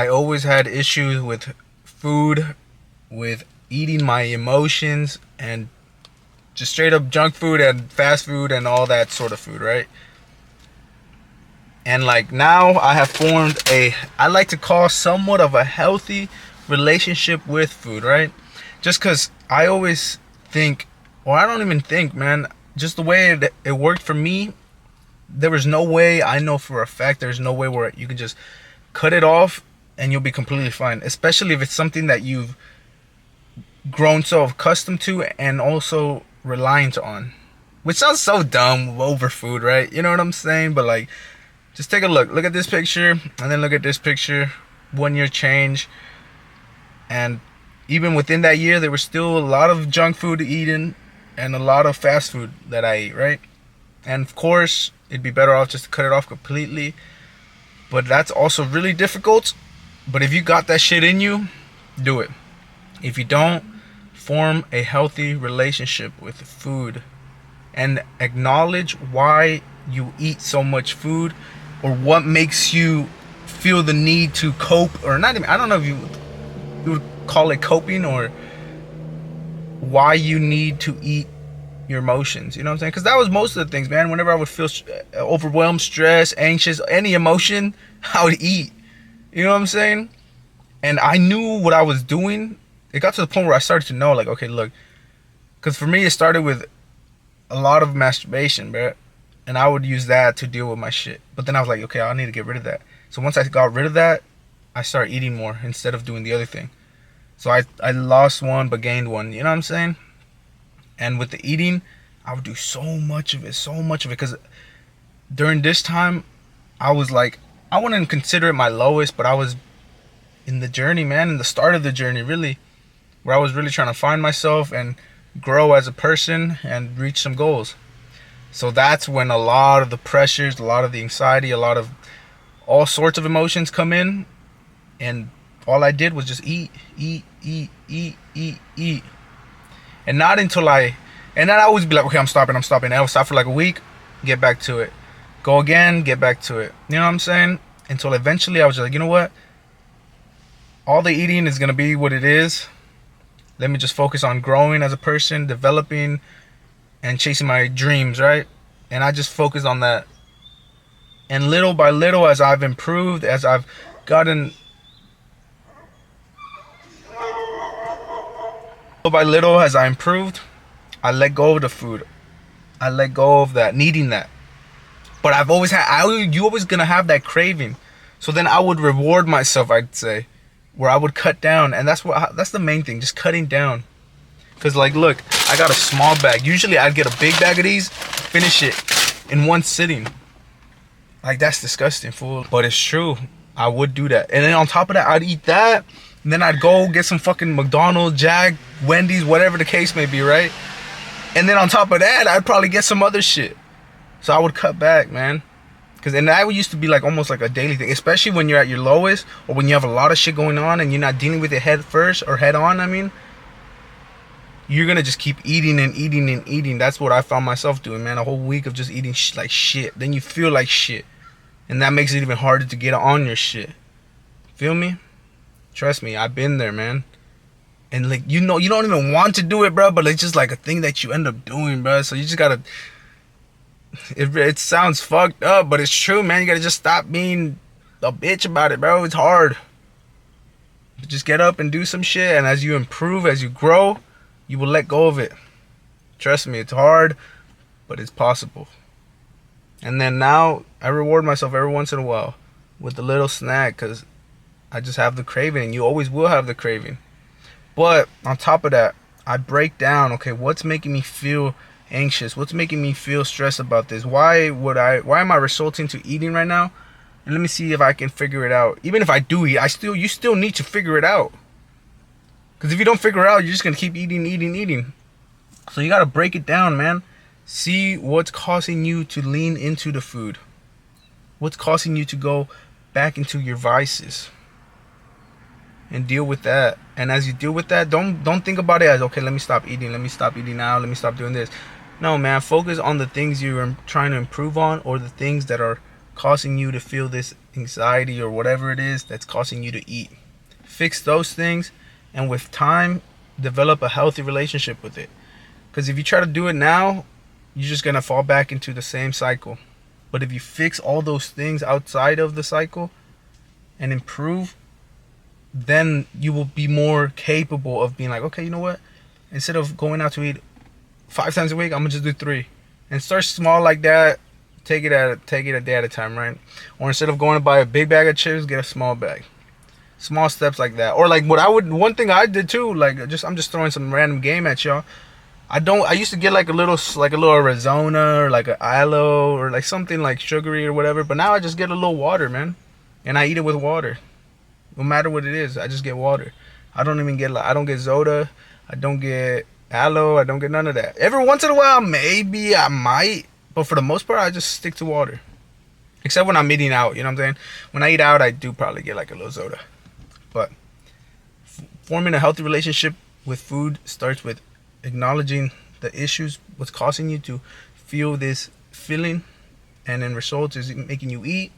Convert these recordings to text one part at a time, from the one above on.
I always had issues with food, with eating my emotions, and just straight up junk food and fast food and all that sort of food, right? And like now I have formed I like to call somewhat of a healthy relationship with food, right? Just because I always think, or I don't even think, man, just the way it worked for me, there was no way, I know for a fact, there's no way where you can just cut it off and you'll be completely fine. Especially if it's something that you've grown so accustomed to and also reliant on. Which sounds so dumb over food, right? You know what I'm saying? But like, just take a look. Look at this picture and then look at this picture. 1 year change. And even within that year, there was still a lot of junk food eaten and a lot of fast food that I ate, right? And of course, it'd be better off just to cut it off completely. But that's also really difficult. But if you got that shit in you, do it. If you don't, form a healthy relationship with food and acknowledge why you eat so much food, or what makes you feel the need to cope, or not even, I don't know if you would call it coping, or why you need to eat your emotions. You know what I'm saying? Because that was most of the things, man. Whenever I would feel overwhelmed, stressed, anxious, any emotion, I would eat. You know what I'm saying? And I knew what I was doing. It got to the point where I started to know, like, okay, look, because for me it started with a lot of masturbation, bro, and I would use that to deal with my shit. But then I was like, okay, I need to get rid of that. So once I got rid of that, I started eating more instead of doing the other thing. So I lost one but gained one. You know what I'm saying? And with the eating, I would do so much of it, because during this time, I was like, I wouldn't consider it my lowest, but I was in the journey, man, in the start of the journey, really, where I was really trying to find myself and grow as a person and reach some goals. So that's when a lot of the pressures, a lot of the anxiety, a lot of all sorts of emotions come in. And all I did was just eat. And not until and then I always be like, okay, I'm stopping. I would stop for like a week, get back to it. Go again, get back to it. You know what I'm saying? Until eventually I was just like, you know what? All the eating is going to be what it is. Let me just focus on growing as a person, developing, and chasing my dreams, right? And I just focus on that. And little by little, as I've improved, as I've gotten, little by little, as I improved, I let go of the food. I let go of that, needing that. But I've always had, you always gonna have that craving. So then I would reward myself, I'd say, where I would cut down. And that's the main thing, just cutting down. Because like, look, I got a small bag. Usually I'd get a big bag of these, finish it in one sitting. Like, that's disgusting, fool. But it's true. I would do that. And then on top of that, I'd eat that. And then I'd go get some fucking McDonald's, Jack, Wendy's, whatever the case may be, right? And then on top of that, I'd probably get some other shit. So I would cut back, man. And that used to be like almost like a daily thing. Especially when you're at your lowest, or when you have a lot of shit going on and you're not dealing with it head first, or head on, I mean. You're gonna just keep eating and eating and eating. That's what I found myself doing, man. A whole week of just eating like shit. Then you feel like shit. And that makes it even harder to get on your shit. Feel me? Trust me, I've been there, man. And like, you know, you don't even want to do it, bro, but it's just like a thing that you end up doing, bro. So you just gotta, it sounds fucked up, but it's true, man. You gotta just stop being a bitch about it, bro. It's hard. Just get up and do some shit. And as you improve, as you grow, you will let go of it. Trust me, it's hard, but it's possible. And then now I reward myself every once in a while with a little snack, because I just have the craving, and you always will have the craving. But on top of that, I break down, okay, what's making me feel anxious? What's making me feel stressed about this? Why am I resorting to eating right now? And let me see if I can figure it out. Even if I do eat, you still need to figure it out. Because if you don't figure it out, you're just going to keep eating. So you got to break it down, man. See what's causing you to lean into the food. What's causing you to go back into your vices. And deal with that. And as you deal with that, don't think about it as, okay, let me stop eating now, let me stop doing this. No, man, focus on the things you're trying to improve on, or the things that are causing you to feel this anxiety, or whatever it is that's causing you to eat. Fix those things, and with time, develop a healthy relationship with it. Because if you try to do it now, you're just going to fall back into the same cycle. But if you fix all those things outside of the cycle and improve, then you will be more capable of being like, okay, you know what? Instead of going out to eat 5 times a week, I'm gonna just do 3, and start small like that. Take it a day at a time, right? Or instead of going to buy a big bag of chips, get a small bag. Small steps like that. Or like one thing I did too, like I'm just throwing some random game at y'all. I used to get like a little Arizona, or like a Ilo, or like something like sugary or whatever. But now I just get a little water, man, and I eat it with water. No matter what it is, I just get water. I don't get Zoda. I don't get aloe. I don't get none of that. Every once in a while, maybe I might, but for the most part, I just stick to water. Except when I'm eating out, you know what I'm saying? When I eat out, I do probably get like a little soda. But forming a healthy relationship with food starts with acknowledging the issues, what's causing you to feel this feeling, and then results is making you eat,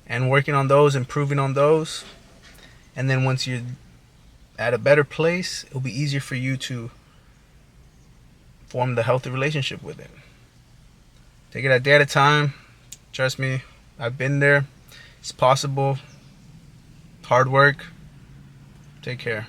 and working on those, improving on those. And then once you're at a better place, it'll be easier for you to form the healthy relationship with it. Take it a day at a time. Trust me, I've been there. It's possible. Hard work. Take care.